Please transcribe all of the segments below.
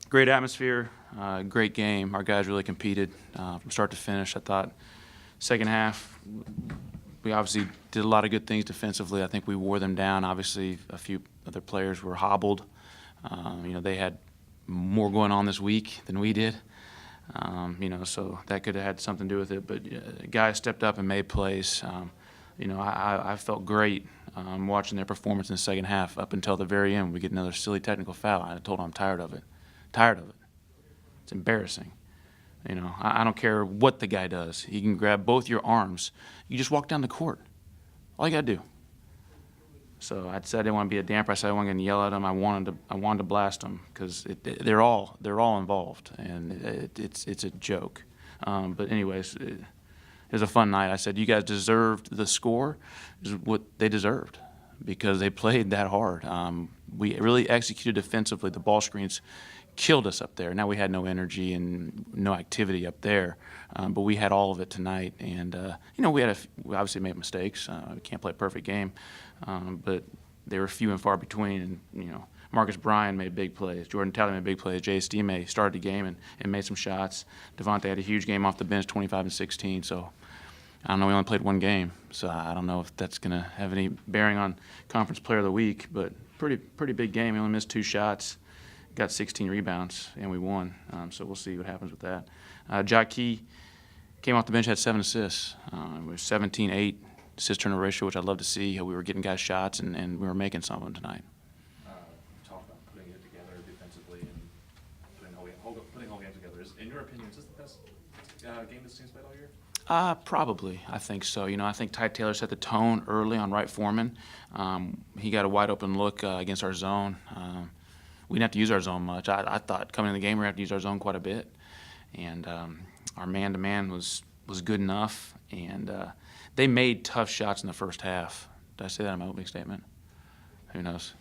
Great atmosphere, great game. Our guys really competed from start to finish. I thought second half, we obviously did a lot of good things defensively. I think we wore them down. Obviously, a few other players were hobbled. They had more going on this week than we did. So that could have had something to do with it. But guys stepped up and made plays. I felt great watching their performance in the second half up until the very end. We get another silly technical foul. I told them I'm tired of it. Tired of it. It's embarrassing. I don't care what the guy does. He can grab both your arms. You just walk down the court. All you got to do. So I said I didn't want to be a damper. I said I wasn't going to yell at them. I wanted to blast them because they're all involved, and it's a joke. But anyways, it was a fun night. I said you guys deserved the score, is what they deserved, because they played that hard. We really executed defensively. The ball screens killed us up there. Now we had no energy and no activity up there, but we had all of it tonight. And we obviously made mistakes. We can't play a perfect game, but they were few and far between. And Marcus Bryan made big plays. Jordan Talley made big plays. JSD started the game and made some shots. Devontae had a huge game off the bench, 25 and 16. So I don't know. We only played one game, so I don't know if that's going to have any bearing on Conference Player of the Week. But pretty big game. We only missed 2 shots. Got 16 rebounds, and we won. So we'll see what happens with that. Jock Key came off the bench, had 7 assists. We were 17-8 assist-turnover ratio, which I'd love to see. We were getting guys shots, and we were making some of them tonight. You talked about putting it together defensively and putting whole games together. In your opinion, is this the best game this team's played all year? Probably. I think so. I think Ty Taylor set the tone early on Wright Foreman. He got a wide-open look against our zone. We didn't have to use our zone much. I thought coming in the game we were going to have to use our zone quite a bit. And our man-to-man was good enough. And they made tough shots in the first half. Did I say that in my opening statement? Who knows?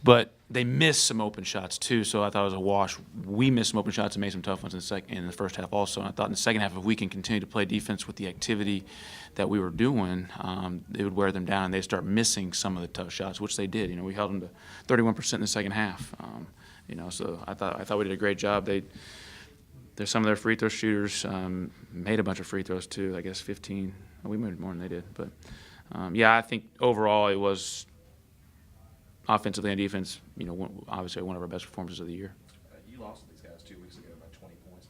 But they missed some open shots too, so I thought it was a wash. We missed some open shots and made some tough ones in the first half also. And I thought in the second half, if we can continue to play defense with the activity that we were doing, it would wear them down and they'd start missing some of the tough shots, which they did. We held them to 31% in the second half. So I thought we did a great job. There's some of their free throw shooters made a bunch of free throws too. I guess 15. We made more than they did, but I think overall it was. Offensively and defense, obviously one of our best performances of the year. You lost to these guys 2 weeks ago by 20 points.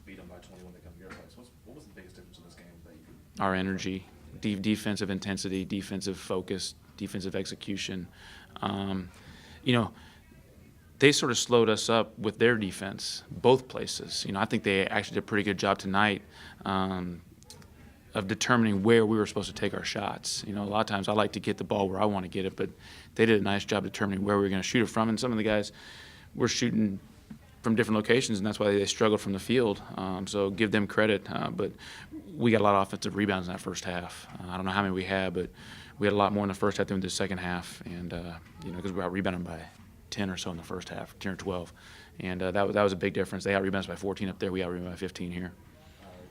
Beat them by 21 to come to your place. What was the biggest difference in this game that you? Our energy, defensive intensity, defensive focus, defensive execution. They sort of slowed us up with their defense, both places. I think they actually did a pretty good job tonight of determining where we were supposed to take our shots. A lot of times I like to get the ball where I want to get it, but they did a nice job determining where we were going to shoot it from. And some of the guys were shooting from different locations, and that's why they struggled from the field. So give them credit. But we got a lot of offensive rebounds in that first half. I don't know how many we had, but we had a lot more in the first half than we did the second half. And, because we got rebounded by 10 or so in the first half, 10 or 12. And that was a big difference. They got rebounded by 14 up there. We got rebounded by 15 here.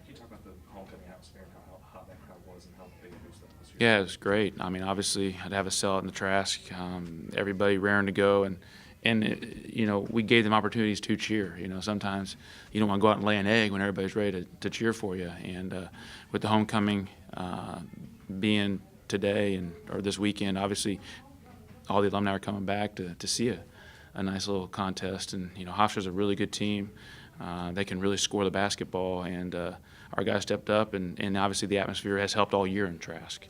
Can you talk about the homecoming atmosphere and how hot that crowd was and how big it was this year? Yeah, it was great. Obviously, I'd have a sellout in the Trask. Everybody raring to go, and we gave them opportunities to cheer. Sometimes you don't want to go out and lay an egg when everybody's ready to cheer for you. And with the homecoming being today or this weekend, obviously all the alumni are coming back to see a nice little contest. And Hofstra's a really good team. They can really score the basketball, and our guys stepped up, and obviously the atmosphere has helped all year in Trask.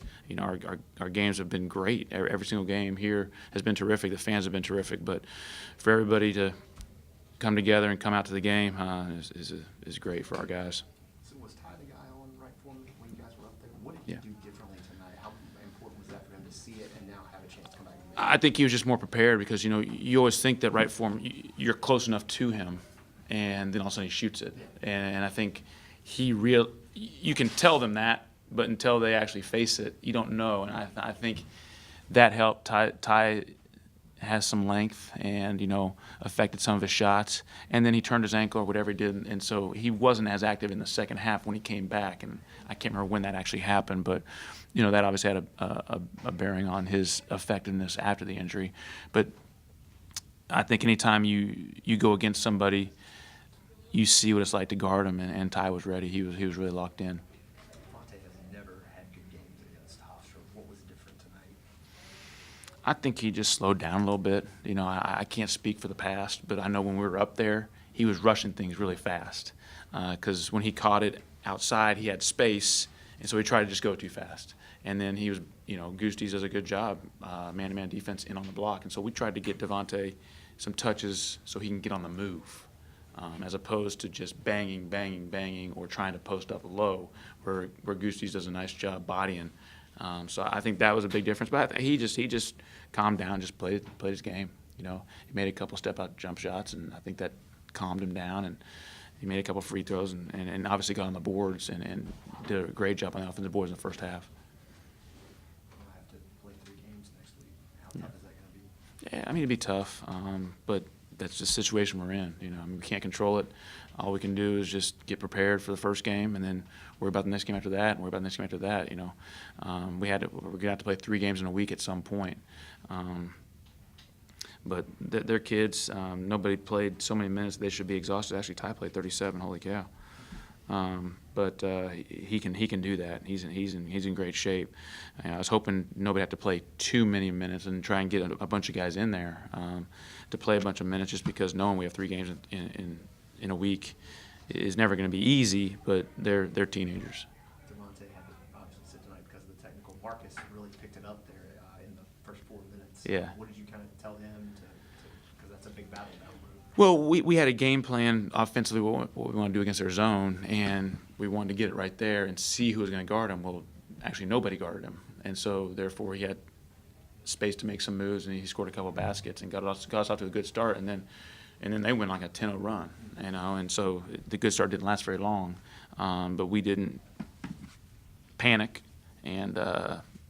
Our games have been great. Every single game here has been terrific. The fans have been terrific, but for everybody to come together and come out to the game is great for our guys. So was Ty the guy on right for me when you guys were up there? What did you do differently tonight? How important was that for him to see it and now have a chance to come back and make it? I think he was just more prepared because, you always think that right for him, you're close enough to him, and then all of a sudden he shoots it. And I think you can tell them that, but until they actually face it, you don't know. And I think that helped. Ty has some length and, affected some of his shots. And then he turned his ankle or whatever he did, and so he wasn't as active in the second half when he came back. And I can't remember when that actually happened, but, that obviously had a bearing on his effectiveness after the injury. But I think anytime you go against somebody, you see what it's like to guard him, and Ty was ready. He was really locked in. Devontae has never had good games against Hofstra. What was different tonight? I think he just slowed down a little bit. You know, I can't speak for the past, but I know when we were up there, he was rushing things really fast. Because when he caught it outside, he had space, and so he tried to just go too fast. And then he was, you know, Goosties does a good job, man-to-man defense in on the block. And so we tried to get Devontae some touches so he can get on the move, as opposed to just banging, banging, banging, or trying to post up low, where Goosties does a nice job bodying. So I think that was a big difference. But he just calmed down, just played his game. You know, he made a couple step-out jump shots, and I think that calmed him down. And he made a couple free throws, and obviously got on the boards and did a great job on the offensive boards in the first half. We'll have to play 3 games next week. How tough is that going to be? Yeah, I mean, it'd be tough, but that's the situation we're in. You know, I mean, we can't control it. All we can do is just get prepared for the first game, and then worry about the next game after that, and worry about the next game after that. You know, we're gonna have to play 3 games in a week at some point. But they're kids. Nobody played so many minutes they should be exhausted. Actually, Ty played 37. Holy cow! But he can do that. He's in great shape. I was hoping nobody had to play too many minutes and try and get a bunch of guys in there to play a bunch of minutes, just because knowing we have 3 games in a week is never going to be easy. But they're teenagers. Devontae had to obviously sit tonight because of the technical. Marcus really picked it up there in the first 4 minutes. Yeah. What did you kind of tell him because that's a big battle down the road? Well, we had a game plan offensively, what we want to do against their zone, and we wanted to get it right there and see who was going to guard him. Well, actually nobody guarded him, and so therefore he had space to make some moves, and he scored a couple of baskets and got us off to a good start, and then they went like a 10-0 run, you know, and so the good start didn't last very long, but we didn't panic, and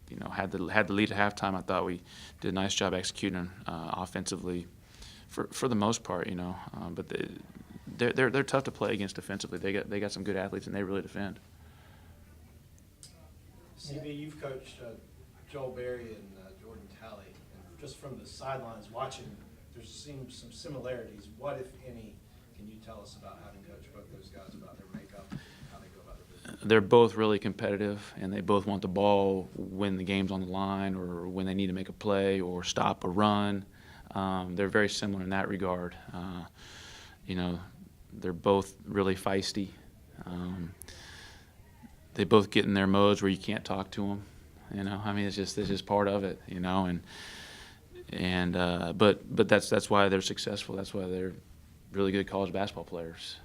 you know, had the lead at halftime. I thought we did a nice job executing offensively. For the most part, you know, but they're tough to play against defensively. They got some good athletes, and they really defend. CB, you've coached Joel Berry and Jordan Talley, and just from the sidelines watching, there seems some similarities. What, if any, can you tell us about having coached both those guys, about their makeup, how they go about their business? They're both really competitive, and they both want the ball when the game's on the line, or when they need to make a play or stop a run. They're very similar in that regard. You know, they're both really feisty. They both get in their modes where you can't talk to them. You know, I mean, it's just part of it. You know, but that's why they're successful. That's why they're really good college basketball players.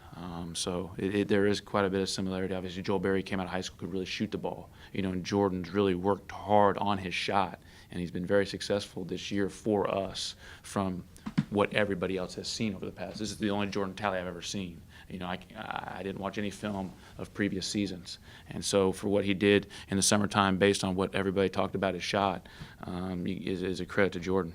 So there is quite a bit of similarity. Obviously, Joel Berry came out of high school, could really shoot the ball. You know, and Jordan's really worked hard on his shot, and he's been very successful this year for us from what everybody else has seen over the past. This is the only Jordan Talley I've ever seen. You know, I didn't watch any film of previous seasons, and so for what he did in the summertime, based on what everybody talked about his shot, is a credit to Jordan.